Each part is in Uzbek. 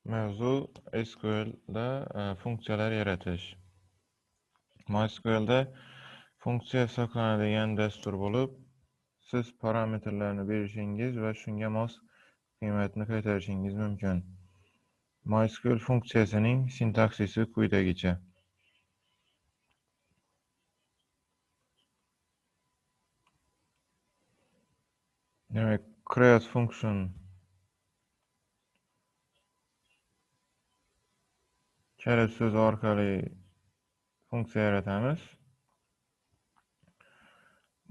Mavzu SQL'da funksiyalar yaratish. MySQL'da funksiya saqlanadigan dastur bo'lib, siz parametrlarni berishingiz va shunga mos qiymatni qaytarishingiz mumkin. MySQL funksiyasining sintaksisi quyidagicha. Demak, create function kalit so'zi orqali funksiya yaratamiz.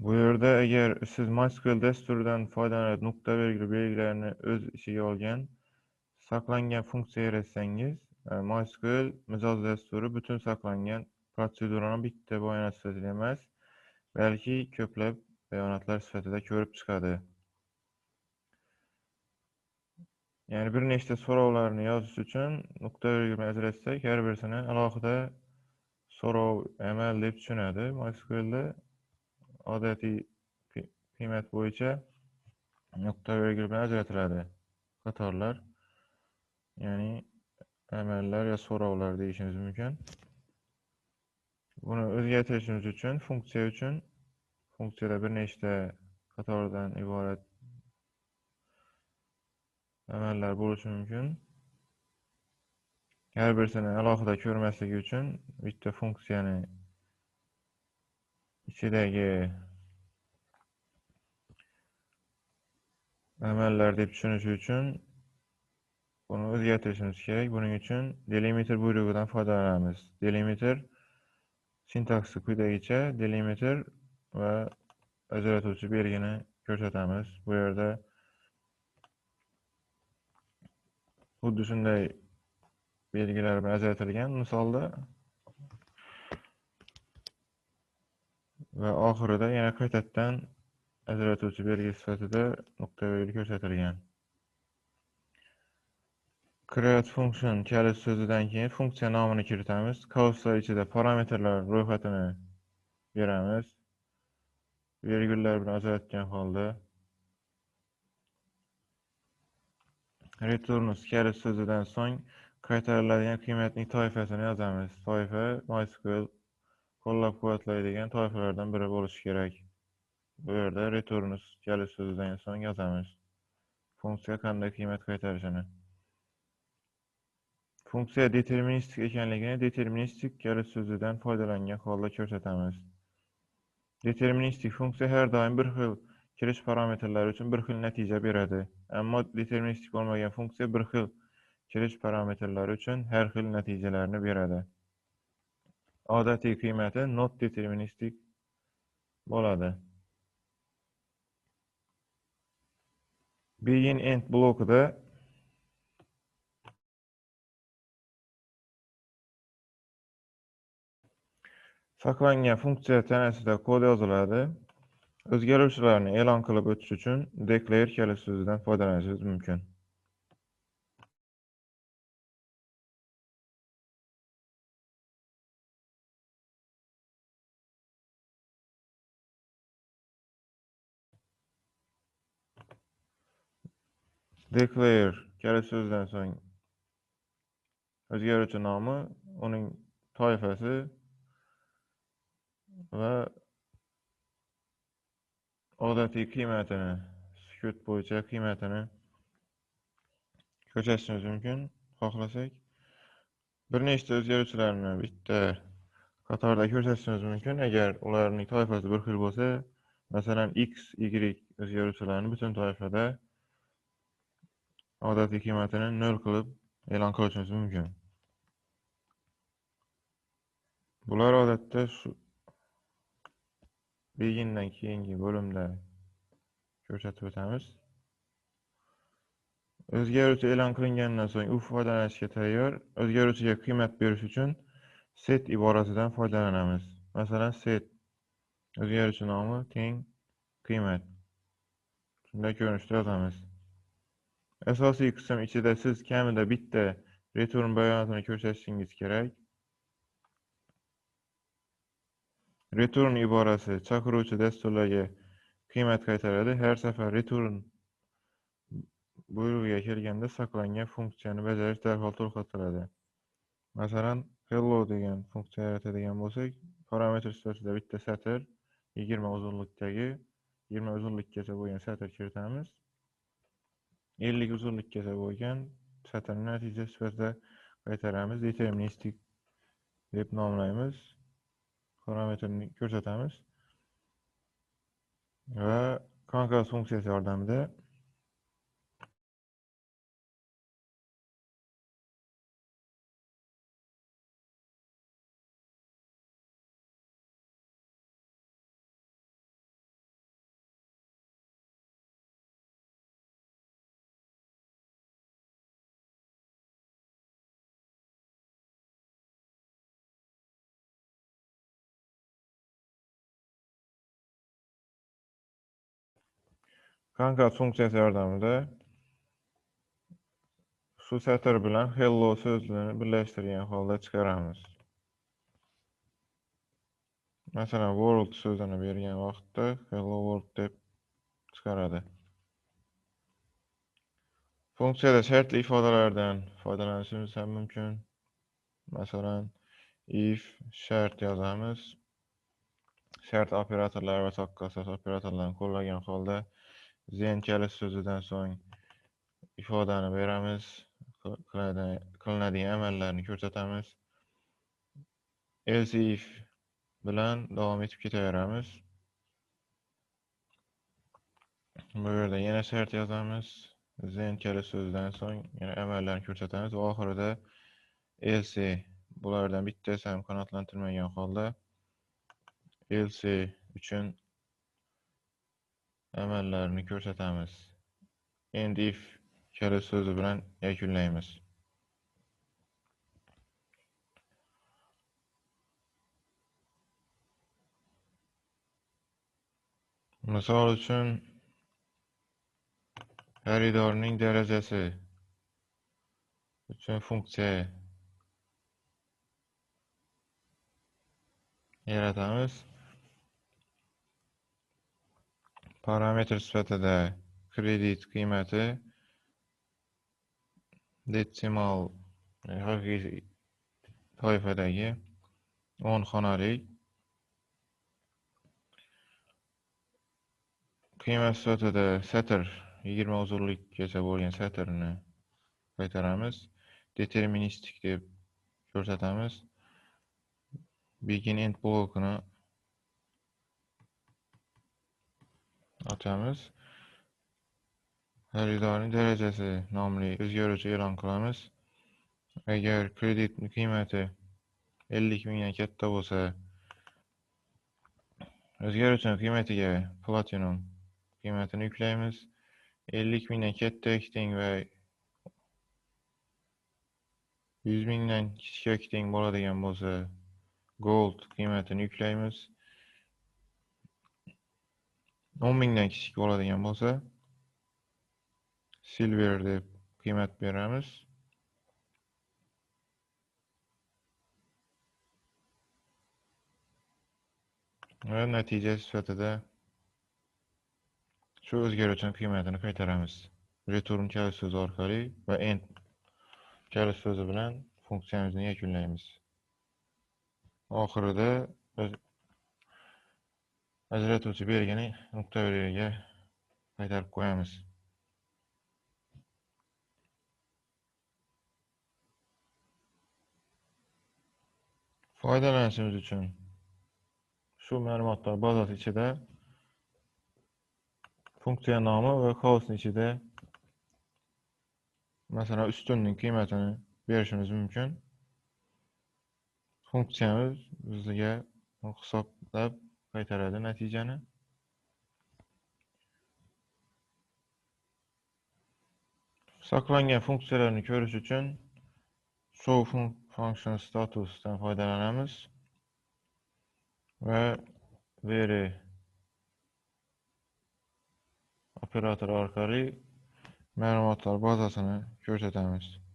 Bu yerda agar siz MySQL dasturidan foydalanib nuqta belgi belgilarini o'z ichiga olgan saqlangan funksiya yaratsangiz, MySQL mijoz dasturi butun saqlangan protsedurani bitta bayonot sifatida emas, balki ko'plab bayonotlar sifatida ko'rib chiqadi. Ya'ni bir nechta so'rovlarni yozish uchun nuqta belgini ajratsak, har birisini alohida so'rov amal deb tushunadi. MySQLda odatiy qiymat bo'yicha nuqta belgi bilan ajratiladi qatorlar. Ya'ni amallar ya so'rovlar deyishimiz mumkin. Buni o'zgartirishimiz uchun funksiyada bir nechta qatordan iborat amallar bo'lishi mumkin. Har birisini alohida ko'rmasligi uchun bitta funksiyani ichidagi amallar deb tushunishi uchun buni o'zgartirishimiz kerak. Buning uchun delimiter buyrug'idan foydalanamiz. Delimiter sintaksi quyidagicha. Delimiter va ajratuvchi belgini ko'rsatamiz. Bu yerda xuddi shunday belgilar bilan ajratilgan misolda va oxirida yana qaytadan ajratuvchi belgi sifatida nuqta belgi ko'rsatilgan. Create function kalit so'zidan keyin funksiya nomini kiritamiz. Qauslar ichida parametrlar ro'yxatini beramiz. Virgullar bilan ajratgan holda returns kalit so'zidan so'ng qaytariladigan qiymatning toifasini yozamiz. Toifa MySQL qo'llab-quvvatlaydigan toifalardan biri bo'lishi kerak. Bu yerda returns kalit so'zidan so'ng yozamiz. Funksiya qanday qiymat qaytarishini. Funksiya deterministik ekanligini deterministik kalit so'zidan foydalangan holda ko'rsatamiz. Deterministik funksiya har doim bir xil kirish parametrlari uchun bir xil natija beradi. Ammo deterministik bo'lmagan funksiya bir xil kirish parametrlari uchun har xil natijalarni beradi. Odatiy qiymati not deterministik bo'ladi. Begin end blokida saqlangan funksiya tanasida kod yoziladi. O'zgaruvchilarni e'lon qilib o'tish uchun declare kalit so'zidan foydalanishingiz mumkin. Declare kalit so'zidan so'ng o'zgaruvchi nomi, uning toifasi va odatiy qiymatini, sukut bo'yicha qiymatini ko'rsatishimiz mumkin. Xohlasak, bir nechta o'zgaruvchilarni bitta qatorda ko'rsatishimiz mumkin. Agar ularning toifasi bir xil bo'lsa, masalan x, y o'zgaruvchilarini butun toifada odatiy qiymatini 0 qilib e'lon qilishimiz mumkin. Bular odatda shu begindan keyingi bo'limda ko'rsatib o'tamiz. O'zgaruvchi e'lon qilingandan so'ng u foydalanishga tayyor. O'zgaruvchiga qiymat berish uchun set iborasidan foydalanamiz. Masalan, set o'zgaruvchi nomi teng qiymat. Shunday ko'rinishda yozamiz. Asosiy qism ichida siz kamida bitta return bayonotini ko'rsatishingiz kerak. Return iborasi chaqiruvchi dasturlarga qiymat qaytaradi. Har safar return buyruğya kelgende saklangan funksiyany bejeriş derhal turgatylady. Masalan, hello degen funksiýa ýaratadigan bolsak, parametr sifatida bitte satr 20 uzunlukdagy 20 uzunlukgacha bolgan satr kiritamiz. 50 uzunlukgacha bolgan satrni natija sifatida gaýtaramiz. Deterministik dep nomlaýmyz. Parametrini görsatamiz. We konkas funksiyasy ýardamyda konkas funksiyasy ýardamyda şu satr bilen hello sözlerini birleşdirýän holda çykaramyz. Masalan, world sözüni berýän wagtda hello world dep çykarady. Funksiyada şertli ifadelerden foydalanışymyz hem mümkin. Masalan, if şert ýazamyz. Şert operatorlar we takkasas operatorlaryny kollaýan holda zen kelis sözüden soň ifadany beremiz, kılynadýan emellerini körsatamiz. Else if bilen dowam etip keteberemiz. Bu ýerde ýene şert ýazamyz. Zen kelis sözüden soň ýene emellerini körsatamiz. O ahyrda else bulardan bittesi hem kanatlandyrmaýan holda else üçün emellerini körsatamiz. End if kelis sözü bilen ýekünleýmiz. Mysal üçin heridorynyň derejesi üçün funksiýa ýaratamyz. Parametr sifatida kredit kıymeti desimal hakiki toýfadagy 10 xonalik kıymet sifatida satr 20 uzunlukgacha bolgan satrny gaýtaramiz. Deterministik dep görsatamiz. Begin end blokuny atamiz. Heridoryň derejesi nomly özgörüjü elan kılamiz. Eger kredit kıymeti 50.000 ketde bolsa, özgörüjüň kıymetige platinum kıymetini ýükleýmiz. 50.000 ketde ekdeň we 100.000 kiçik ekdeň boladigan bolsa, gold kıymetini ýükleýmiz. 10.000 kiçik boladigan bolsa, silver dep kıymet beremiz. Ve netije sifatida şu özgörüjüň kıymetini gaýtaramiz. Return kelis sözü orkaly we end kelis sözü bilen funksiyamyzyny ýekünleýmiz. Ahyrda ajratuvçy bergeni nukta bererge gaýtaryp goýamyz. Faýdalanýanymyz üçin şu maglumatlar bazasy içinde funksiýa nomy we howsyň içinde mesela üstünlüğün kıymetini berişimiz mümkün. Funksiyamız bizge hesaplap gaýtarady netijeni. Saklangan funksiýalaryny görüş üçin show function statusdan foýdalanamyz we veri operatory orkaly maglumatlar bazasyny görsatamiz.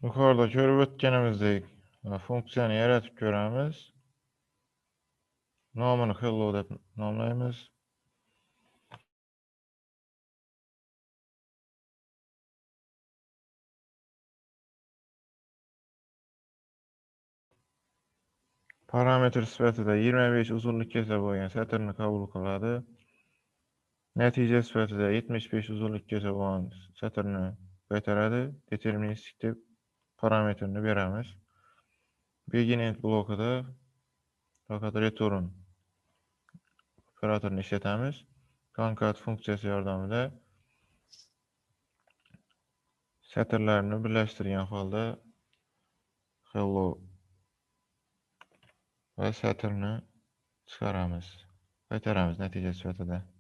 Yukarıda görüp ötkenimizdek funksiyany yaratyp göremiz. Nomunu hello dep nomlaýmys. Parametr sifatida 25 uzunluk kese bolgan satrny kabul kılady. Netije sifatida 75 uzunluk kese bolgan satrny qaytarady. Deterministik dep parametrini beremiz. Beginning blokida fakat return operatoryny işletemiz. Concat funksiyasy ýardamyda satrlaryny birleşdirýän halda hello we satrny çykaramyz. Qaytaramyz netije sifatida.